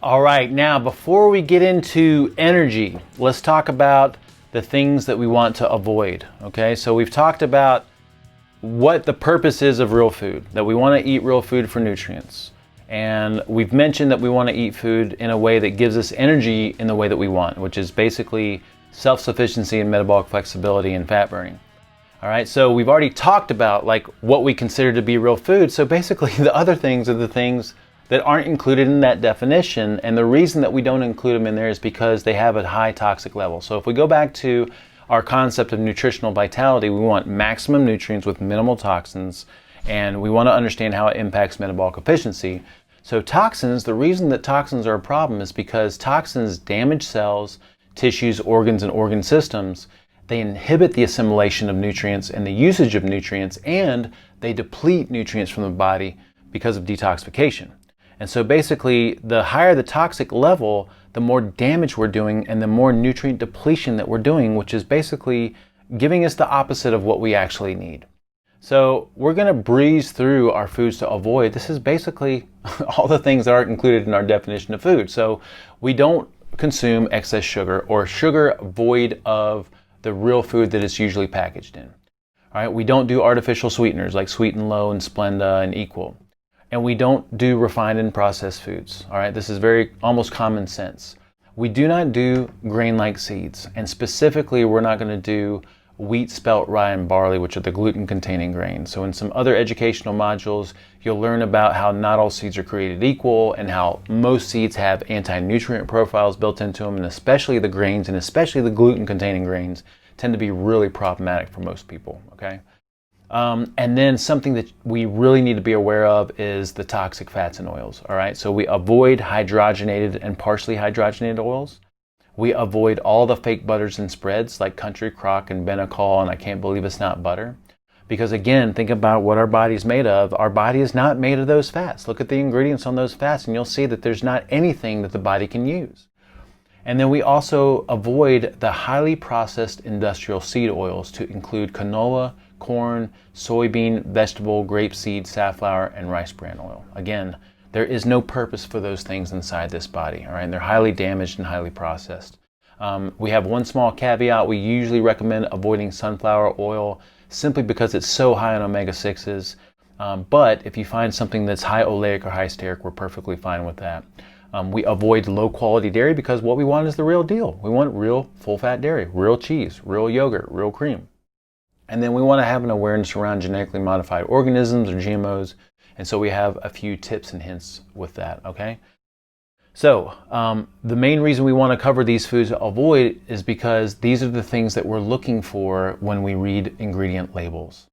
All right, now before we get into energy, let's talk about the things that we want to avoid. Okay, so we've talked about what the purpose is of real food, that we want to eat real food for nutrients. And we've mentioned that we want to eat food in a way that gives us energy in the way that we want, which is basically self-sufficiency and metabolic flexibility and fat burning. All right, so we've already talked about like what we consider to be real food. So basically the other things are the things that aren't included in that definition. And the reason that we don't include them in there is because they have a high toxic level. So if we go back to our concept of nutritional vitality, we want maximum nutrients with minimal toxins, and we want to understand how it impacts metabolic efficiency. So toxins, the reason that toxins are a problem is because toxins damage cells, tissues, organs, and organ systems. They inhibit the assimilation of nutrients and the usage of nutrients, and they deplete nutrients from the body because of detoxification. And so basically, the higher the toxic level, the more damage we're doing and the more nutrient depletion that we're doing, which is basically giving us the opposite of what we actually need. So we're going to breeze through our foods to avoid. This is basically all the things that aren't included in our definition of food. So we don't consume excess sugar or sugar void of the real food that it's usually packaged in. All right, we don't do artificial sweeteners like Sweet and Low and Splenda and Equal. And we don't do refined and processed foods. All right, this is very almost common sense. We do not do grain-like seeds, and specifically we're not going to do wheat, spelt, rye, and barley, which are the gluten-containing grains. So in some other educational modules, you'll learn about how not all seeds are created equal and how most seeds have anti-nutrient profiles built into them, and especially the grains, and especially the gluten-containing grains, tend to be really problematic for most people, okay? And then something that we really need to be aware of is the toxic fats and oils, all right? So we avoid hydrogenated and partially hydrogenated oils. We avoid all the fake butters and spreads like Country Crock and Benecol and I Can't Believe It's Not Butter. Because again, think about what our body is made of. Our body is not made of those fats. Look at the ingredients on those fats and you'll see that there's not anything that the body can use. And then we also avoid the highly processed industrial seed oils to include canola, corn, soybean, vegetable, grapeseed, safflower, and rice bran oil. Again, there is no purpose for those things inside this body, all right? And they're highly damaged and highly processed. We have one small caveat. We usually recommend avoiding sunflower oil simply because it's so high in omega-6s. But if you find something that's high oleic or high stearic, we're perfectly fine with that. We avoid low-quality dairy because what we want is the real deal. We want real full-fat dairy, real cheese, real yogurt, real cream. And then we want to have an awareness around genetically modified organisms or GMOs. And so we have a few tips and hints with that, okay? So the main reason we want to cover these foods to avoid is because these are the things that we're looking for when we read ingredient labels.